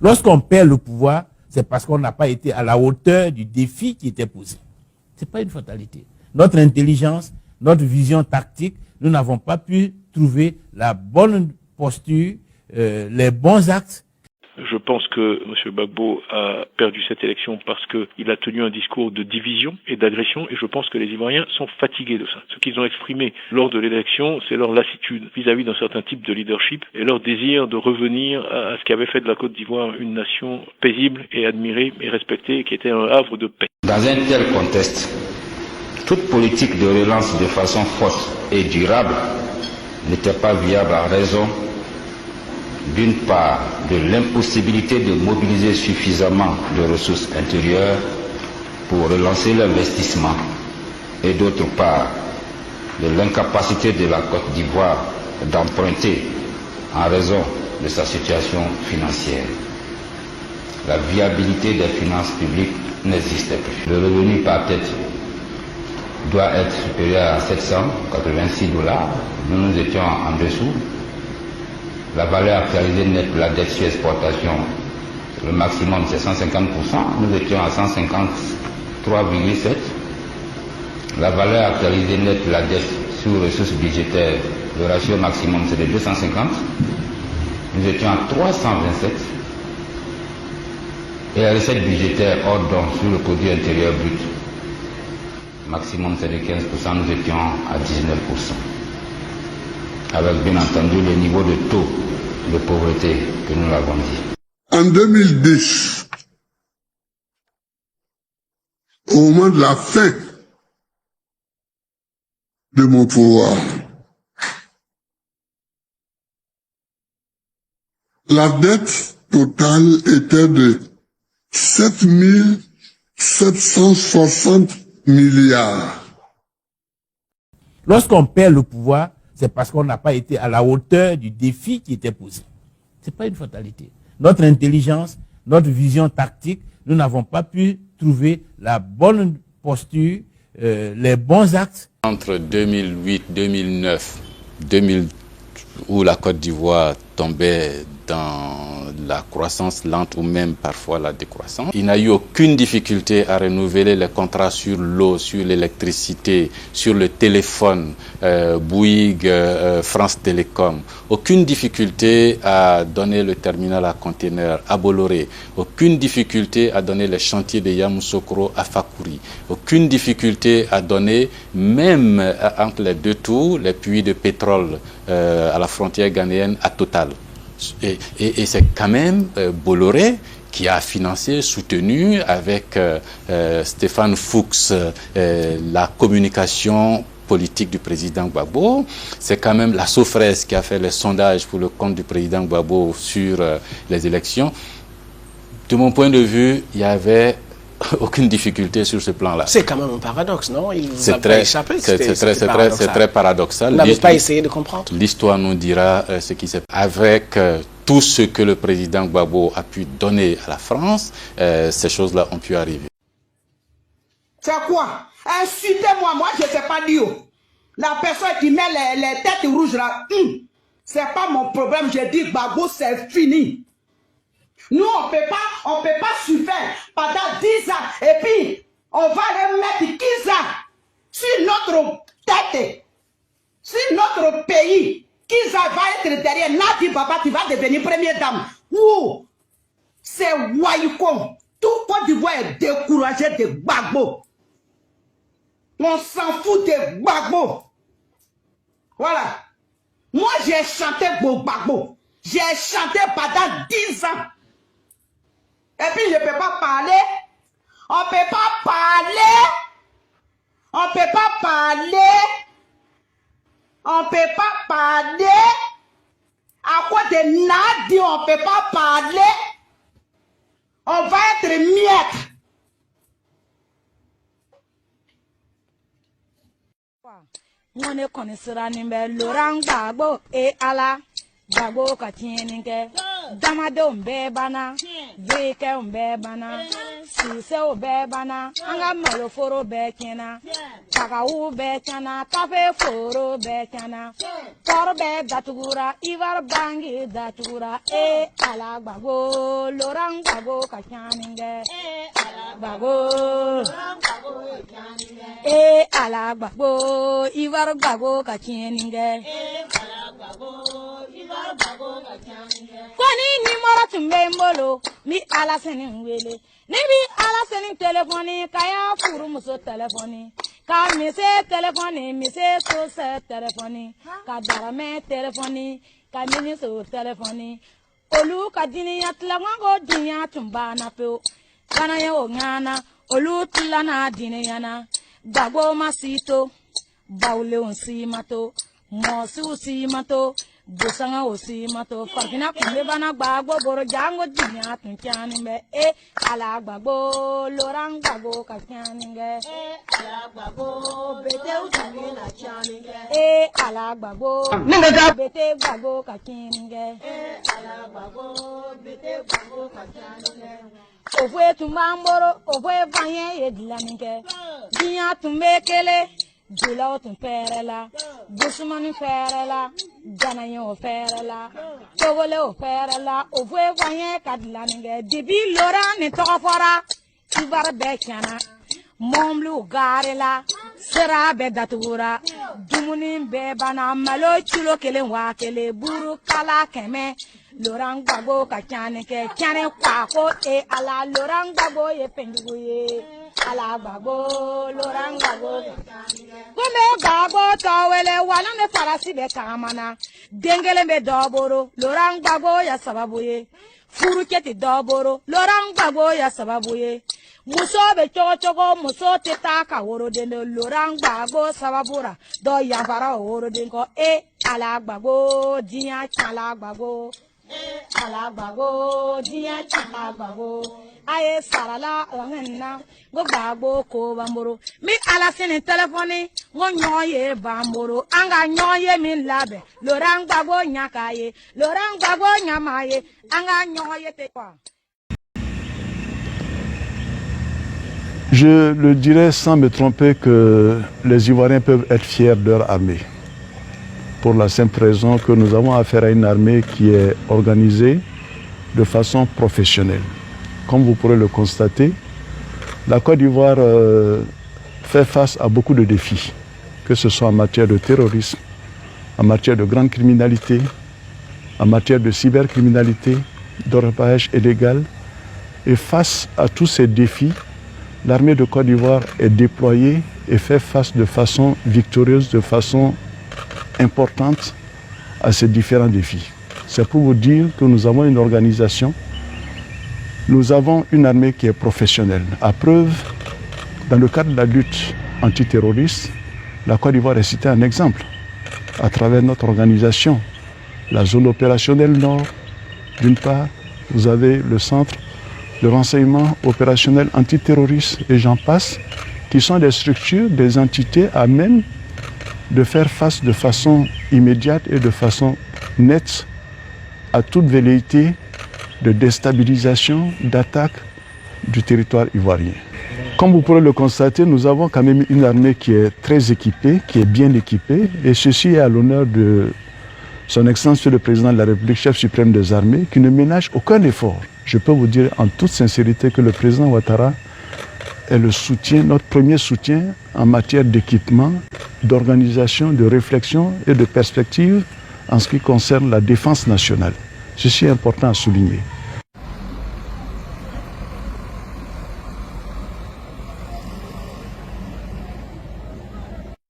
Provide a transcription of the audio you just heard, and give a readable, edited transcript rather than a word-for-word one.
Lorsqu'on perd le pouvoir, c'est parce qu'on n'a pas été à la hauteur du défi qui était posé. Ce n'est pas une fatalité. Notre intelligence, notre vision tactique, nous n'avons pas pu trouver la bonne posture, les bons axes. Je pense que M. Gbagbo a perdu cette élection parce qu'il a tenu un discours de division et d'agression, et je pense que les Ivoiriens sont fatigués de ça. Ce qu'ils ont exprimé lors de l'élection, c'est leur lassitude vis-à-vis d'un certain type de leadership et leur désir de revenir à ce qui avait fait de la Côte d'Ivoire une nation paisible et admirée et respectée, et qui était un havre de paix. Dans un tel contexte, toute politique de relance de façon forte et durable n'était pas viable en raison d'une part de l'impossibilité de mobiliser suffisamment de ressources intérieures pour relancer l'investissement et d'autre part de l'incapacité de la Côte d'Ivoire d'emprunter en raison de sa situation financière. La viabilité des finances publiques n'existait plus. Le revenu par tête doit être supérieur à 786 $. Nous étions en dessous. La valeur actualisée nette de la dette sur exportation, le maximum c'est 150%, nous étions à 153,7. La valeur actualisée nette de la dette sur ressources budgétaires, le ratio maximum c'est de 250. Nous étions à 327. Et la recette budgétaire hors don sur le produit intérieur brut, maximum c'est de 15%, nous étions à 19%. Avec bien entendu le niveau de taux de pauvreté que nous l'avons dit. En 2010, au moment de la fin de mon pouvoir, la dette totale était de 7 760 milliards. Lorsqu'on perd le pouvoir, c'est parce qu'on n'a pas été à la hauteur du défi qui était posé. Ce n'est pas une fatalité. Notre intelligence, notre vision tactique, nous n'avons pas pu trouver la bonne posture, les bons axes. Entre 2008, 2009, 2000, où la Côte d'Ivoire tombait dans la croissance lente ou même parfois la décroissance. Il n'a eu aucune difficulté à renouveler les contrats sur l'eau, sur l'électricité, sur le téléphone, Bouygues, France Télécom. Aucune difficulté à donner le terminal à conteneurs à Bolloré. Aucune difficulté à donner les chantiers de Yamoussoukro à Fakuri. Aucune difficulté à donner, même entre les deux tours, les puits de pétrole à la frontière ghanéenne à Total. Et c'est quand même Bolloré qui a financé, soutenu avec Stéphane Fuchs la communication politique du président Gbagbo. C'est quand même la Sofres qui a fait les sondages pour le compte du président Gbagbo sur les élections. De mon point de vue, il y avait aucune difficulté sur ce plan-là. C'est quand même un paradoxe, non? Il vous a pas échappé. C'est très paradoxal. Vous n'avez pas essayé de comprendre? L'histoire nous dira ce qui s'est passé. Avec tout ce que le président Gbagbo a pu donner à la France, ces choses-là ont pu arriver. C'est quoi? Insultez-moi, moi je ne sais pas dire. La personne qui met les têtes rouges là, c'est pas mon problème. Je dis Gbagbo, c'est fini. Nous, on peut pas suivre pendant 10 ans. Et puis, on va les mettre 15 ans sur notre tête, sur notre pays. 15 ans va être derrière. Nadi Baba, tu vas devenir première dame. Ouh, c'est Waïkon. Tout Côte d'Ivoire est découragé de Gbagbo. On s'en fout de Gbagbo. Voilà. Moi, j'ai chanté Gbagbo. J'ai chanté pendant 10 ans. Et puis, je ne peux pas parler. On ne peut pas parler. On ne peut pas parler. On ne peut pas parler. À quoi de Nadi, on ne peut pas parler. On va être miettes. Mon connaisseur Laurent Gbagbo et Allah. Bago ka tienike, damado mbebana, veke mbebana, sise mbebana, anga maloforo bekena, kakau bekena, kafe foro bekena, torbe datugura, ivar bangi datugura, ala bago, lorang bago ka tienike, bago, ala bago, ivar bago ka tienike, Koni ni mora tumbe mbolo mi ala seni wele ne bi ala seni telefoni kaya furu muso telefoni ka mise telefoni mise so se telefoni ka darame telefoni ka mini so telefoni olu ka dini yatla ngo dinya tumba na pe kana yo ngana olu tla na dini yana dago masito bawle on si mato mosu si mato busanga osi mato farkina kumbe bana gbagbo boro jango dinya tunchani me ala gbagbo lorang gbagbo kachani nge ala gbagbo bete usani na chani nge ala gbagbo bete gbagbo kachani nge ala gbagbo bete gbagbo kachani nge ofwe tumamboro ofwe vanye yedilani nge dinya tumbe kele Jula tun ferela, Busumani ferela, Janayo ferela, Togole ferela, Ovwe Wanye Cadlaninge, Dibi Lora Nitofora, Ivar Bekana, Momlu Garela, Sera Bedatura, Dumunin Bebana, Malo Chulo Kele Wakele, Buru Kala Keme, Lorang Bago Kachaneke, Kane Kwako, ala Lorang Bago ye Penduye. Ala bago lorang bago gome bago tawele wala me farasi be kamana dengele be doboro lorang bago ya sababuye furu keti doboro lorang bago ya sababuye muso be chochogo muso teta ka woro de lorang bago sababura do ya fara woro de ko ala bago dinya ala bago dia chalabago aye sarala wangenna go bago ko bamboro mi ala sene telefoni go nyoye bamboro anga nyoye min labe lorang bago nyakaye lorang bago nyamaye anga nyoye te kwa. Je le dirais sans me tromper que les Ivoiriens peuvent être fiers de leur armée. Pour la simple raison que nous avons affaire à une armée qui est organisée de façon professionnelle. Comme vous pourrez le constater, la Côte d'Ivoire fait face à beaucoup de défis, que ce soit en matière de terrorisme, en matière de grande criminalité, en matière de cybercriminalité, d'orpaillage illégal. Et face à tous ces défis, l'armée de Côte d'Ivoire est déployée et fait face de façon victorieuse, de façon importante à ces différents défis. C'est pour vous dire que nous avons une organisation, nous avons une armée qui est professionnelle. À preuve, dans le cadre de la lutte antiterroriste, la Côte d'Ivoire est citée un exemple à travers notre organisation. La zone opérationnelle Nord, d'une part, vous avez le centre de renseignement opérationnel antiterroriste et j'en passe, qui sont des structures, des entités à même de faire face de façon immédiate et de façon nette à toute velléité de déstabilisation, d'attaque du territoire ivoirien. Comme vous pourrez le constater, nous avons quand même une armée qui est très équipée, qui est bien équipée, et ceci est à l'honneur de Son Excellence le Président de la République, chef suprême des armées, qui ne ménage aucun effort. Je peux vous dire en toute sincérité que le Président Ouattara est le soutien, notre premier soutien en matière d'équipement, d'organisation, de réflexion et de perspective en ce qui concerne la défense nationale. Ceci est important à souligner.